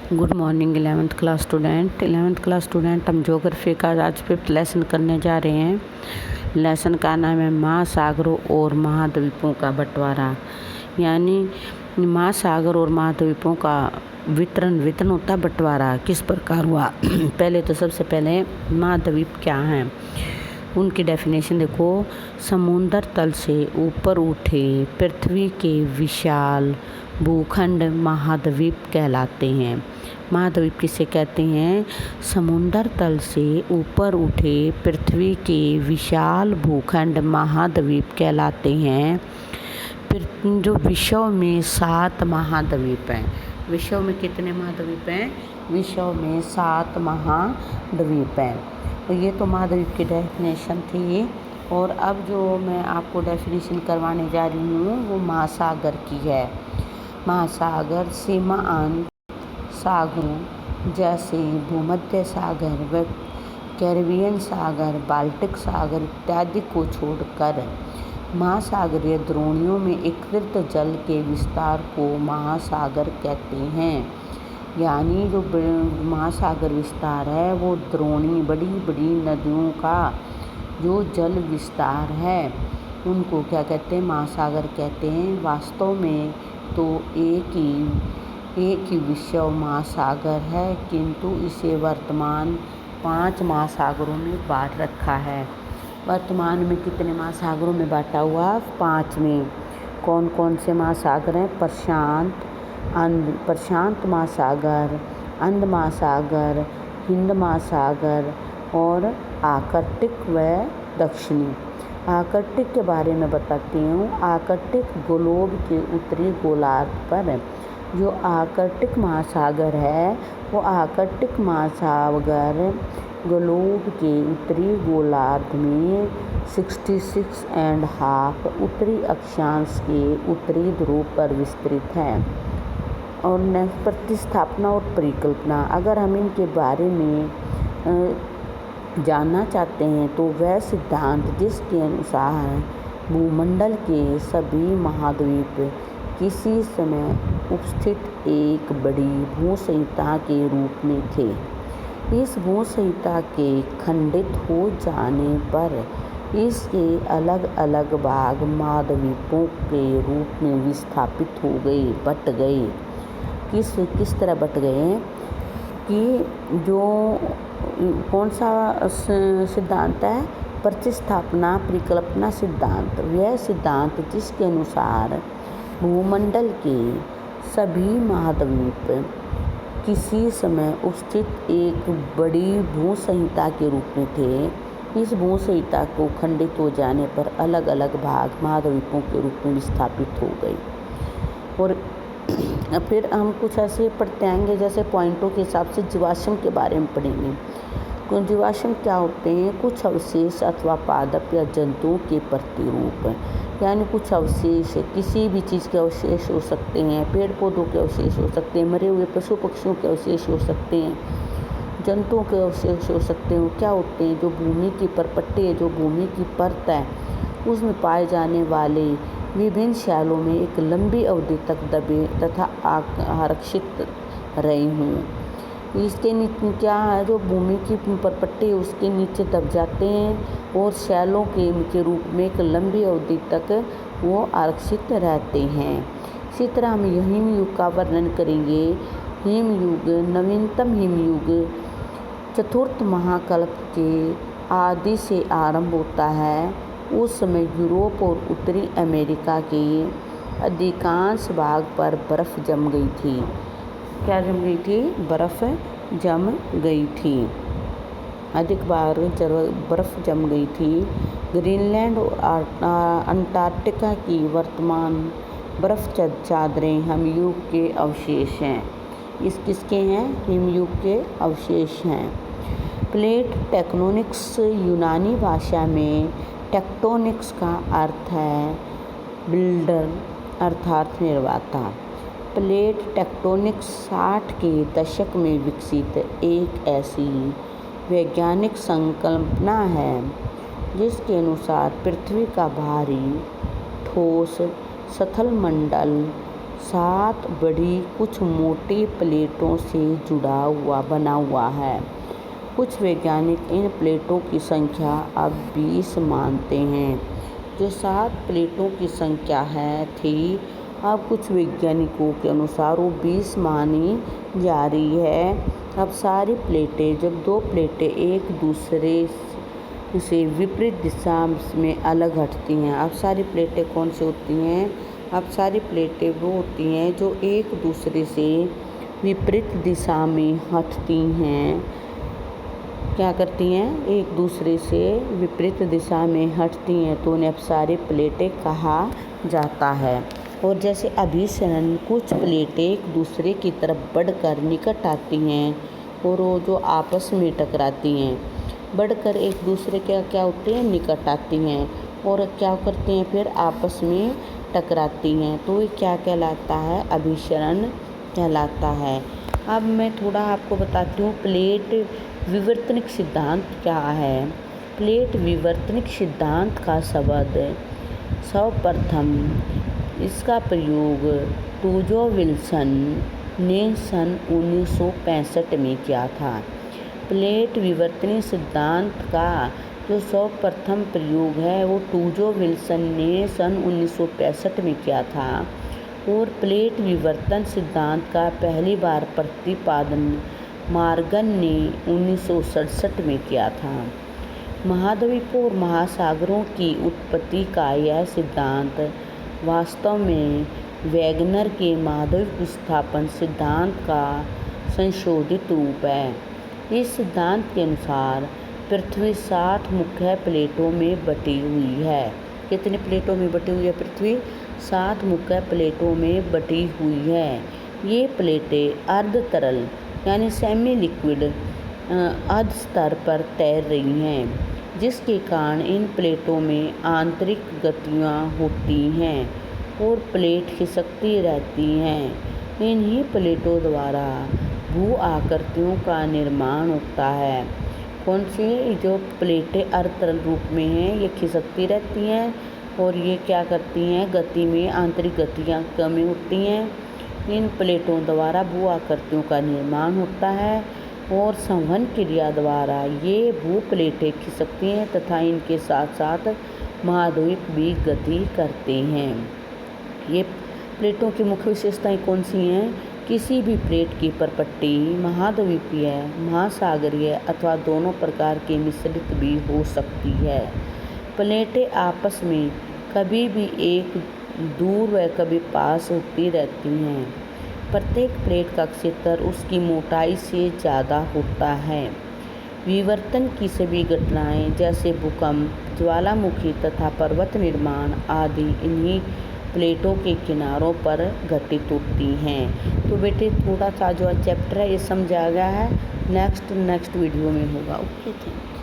Good morning 11th class student हम geography का आज 5th लेसन करने जा रहे हैं। लेसन का नाम है महासागरों और महाद्वीपों का बंटवारा। यानी महासागर और महाद्वीपों का वितरण होता है, बंटवारा किस प्रकार हुआ। पहले तो सबसे पहले महाद्वीप क्या हैं, उनकी डेफिनेशन देखो। समुद्र तल से ऊपर उठे पृथ्वी के विशाल भूखंड महाद्वीप कहलाते हैं। महाद्वीप किसे कहते हैं? समुद्र तल से ऊपर उठे पृथ्वी के विशाल भूखंड महाद्वीप कहलाते हैं। जो विश्व में 7 महाद्वीप हैं। विश्व में कितने महाद्वीप हैं? विश्व में 7 महाद्वीप हैं। तो ये तो महाद्वीप की डेफिनेशन थी। और अब जो मैं आपको डेफिनेशन करवाने जा रही हूँ वो महासागर की है। महासागर सीमांत सागरों जैसे भूमध्य सागर व कैरिबियन सागर, बाल्टिक सागर इत्यादि को छोड़कर महासागरीय द्रोणियों में एकत्रित जल के विस्तार को महासागर कहते हैं। यानी जो महासागर विस्तार है वो द्रोणी बड़ी बड़ी नदियों का जो जल विस्तार है उनको क्या कहते हैं? महासागर कहते हैं। वास्तव में तो एक ही विश्व महासागर है, किंतु इसे वर्तमान 5 महासागरों में बांट रखा है। वर्तमान में कितने महासागरों में बांटा हुआ? 5 में। कौन कौन से महासागर हैं? प्रशांत महासागर, अंध महासागर, हिंद महासागर और आर्कटिक व दक्षिणी। आर्कटिक के बारे में बताती हूँ। आर्कटिक ग्लोब के उत्तरी गोलार्ध पर जो आर्कटिक महासागर है वो आर्कटिक महासागर ग्लोब के उत्तरी गोलार्ध में 66.5 उत्तरी अक्षांश के उत्तरी ध्रुव पर विस्तृत है। और प्रतिस्थापना और परिकल्पना, अगर हम इनके बारे में जानना चाहते हैं तो वह सिद्धांत जिसके अनुसार भूमंडल के सभी महाद्वीप किसी समय उपस्थित एक बड़ी भूसंहिता के रूप में थे। इस भूसंहिता के खंडित हो जाने पर इसके अलग अलग भाग महाद्वीपों के रूप में विस्थापित हो गए, बट गए। किस तरह बट गए कि जो कौन सा सिद्धांत है? प्रतिस्थापना परिकल्पना सिद्धांत। वह सिद्धांत जिसके अनुसार भूमंडल के सभी महाद्वीप किसी समय उपस्थित एक बड़ी भूसंहिता के रूप में थे। इस भूसंहिता को खंडित हो जाने पर अलग अलग भाग महाद्वीपों के रूप में विस्थापित हो गए। और फिर हम कुछ ऐसे पढ़ते आएंगे, जैसे पॉइंटों के हिसाब से जीवाश्म के बारे में पढ़ेंगे। जीवाश्म क्या होते हैं? कुछ अवशेष अथवा पादप या जंतुओं के प्रतिरूप। यानी कुछ अवशेष किसी भी चीज़ के अवशेष हो सकते हैं, पेड़ पौधों के अवशेष हो सकते हैं, मरे हुए पशु पक्षियों के अवशेष हो सकते हैं, जंतुओं के अवशेष हो सकते हैं। क्या होते हैं? जो भूमि की परपट्टी है, जो भूमि की परत है, उसमें पाए जाने वाले विभिन्न शैलों में एक लंबी अवधि तक दबे तथा आरक्षित रहे हों। इसके नीचे क्या है? जो भूमि की परपट्टी है उसके नीचे दब जाते हैं और शैलों के रूप में एक लंबी अवधि तक वो आरक्षित रहते हैं। इसी तरह हम हिमयुग का वर्णन करेंगे। हिमयुग नवीनतम हिमयुग चतुर्थ महाकल्प के आदि से आरंभ होता है। उस समय यूरोप और उत्तरी अमेरिका के अधिकांश भाग पर बर्फ़ जम गई थी। क्या जम गई थी? बर्फ़ जम गई थी। अधिक बार बर्फ़ जम गई थी। ग्रीनलैंड और अंटार्कटिका की वर्तमान बर्फ़ चादरें हिमयुग के अवशेष हैं। किसके हैं? हिमयुग के अवशेष हैं। प्लेट टेक्टोनिक्स यूनानी भाषा में टेक्टोनिक्स का अर्थ है बिल्डर अर्थात निर्माता। प्लेट टेक्टोनिक्स 60 के दशक में विकसित एक ऐसी वैज्ञानिक संकल्पना है जिसके अनुसार पृथ्वी का भारी ठोस स्थलमंडल 7 बड़ी कुछ मोटी प्लेटों से बना हुआ है। कुछ वैज्ञानिक इन प्लेटों की संख्या अब 20 मानते हैं। जो 7 प्लेटों की संख्या थी, अब कुछ वैज्ञानिकों के अनुसार वो 20 मानी जा रही है। अब सारी प्लेटें, जब 2 प्लेटें एक दूसरे से विपरीत दिशा में अलग हटती हैं। अब सारी प्लेटें कौन सी होती हैं? अब सारी प्लेटें वो होती हैं जो एक दूसरे से विपरीत दिशा में हटती हैं। क्या करती हैं? एक दूसरे से विपरीत दिशा में हटती हैं, तो उन्हें अब सारी प्लेटें कहा जाता है। और जैसे अभिसरण, कुछ प्लेटें एक दूसरे की तरफ बढ़कर निकट आती हैं और वो जो आपस में टकराती हैं, बढ़कर एक दूसरे के क्या होती हैं? निकट आती हैं और क्या करती हैं? फिर आपस में टकराती हैं, तो ये क्या कहलाता है? अभिसरण कहलाता है। अब मैं थोड़ा आपको बताती हूँ प्लेट विवर्तनिक सिद्धांत क्या है। प्लेट विवर्तनिक सिद्धांत का शब्द सर्वप्रथम इसका प्रयोग टूजो विल्सन ने सन 1965 में किया था। प्लेट विवर्तनिक सिद्धांत का जो सर्वप्रथम प्रयोग है वो टूजो विल्सन ने सन 1965 में किया था। और प्लेट विवर्तन सिद्धांत का पहली बार प्रतिपादन मॉर्गन ने 1967 में किया था। महाद्वीपों और महासागरों की उत्पत्ति का यह सिद्धांत वास्तव में वैगनर के महाद्वीप विस्थापन सिद्धांत का संशोधित रूप है। इस सिद्धांत के अनुसार पृथ्वी 7 मुख्य प्लेटों में बटी हुई है। कितनी प्लेटों में बटी हुई है पृथ्वी? 7 मुख्य प्लेटों में बटी हुई है। ये प्लेटें अर्ध तरल यानी सेमी लिक्विड अर्ध स्तर पर तैर रही हैं, जिसके कारण इन प्लेटों में आंतरिक गतियाँ होती हैं और प्लेट खिसकती रहती हैं। इन्हीं प्लेटों द्वारा भू आकृतियों का निर्माण होता है। कौन सी? जो प्लेटें अर्ध तरल रूप में हैं, ये खिसकती रहती हैं और ये क्या करती हैं? गति में आंतरिक गतियाँ कम होती हैं। इन प्लेटों द्वारा भू आकृतियों का निर्माण होता है और संवहन क्रिया द्वारा ये भू प्लेटें खिसकती हैं तथा इनके साथ साथ महाद्वीप भी गति करते हैं। ये प्लेटों की मुख्य विशेषताएं कौन सी हैं? किसी भी प्लेट की परपट्टी महाद्वीपीय, महासागरीय अथवा दोनों प्रकार की मिश्रित भी हो सकती है। प्लेटें आपस में कभी भी एक दूर व कभी पास होती रहती हैं। प्रत्येक प्लेट का क्षेत्र उसकी मोटाई से ज़्यादा होता है। विवर्तन की सभी घटनाएं जैसे भूकंप, ज्वालामुखी तथा पर्वत निर्माण आदि इन्हीं प्लेटों के किनारों पर घटित होती हैं। तो बेटे थोड़ा सा जो चैप्टर है ये समझा गया है। नेक्स्ट वीडियो में होगा। Okay, thank you.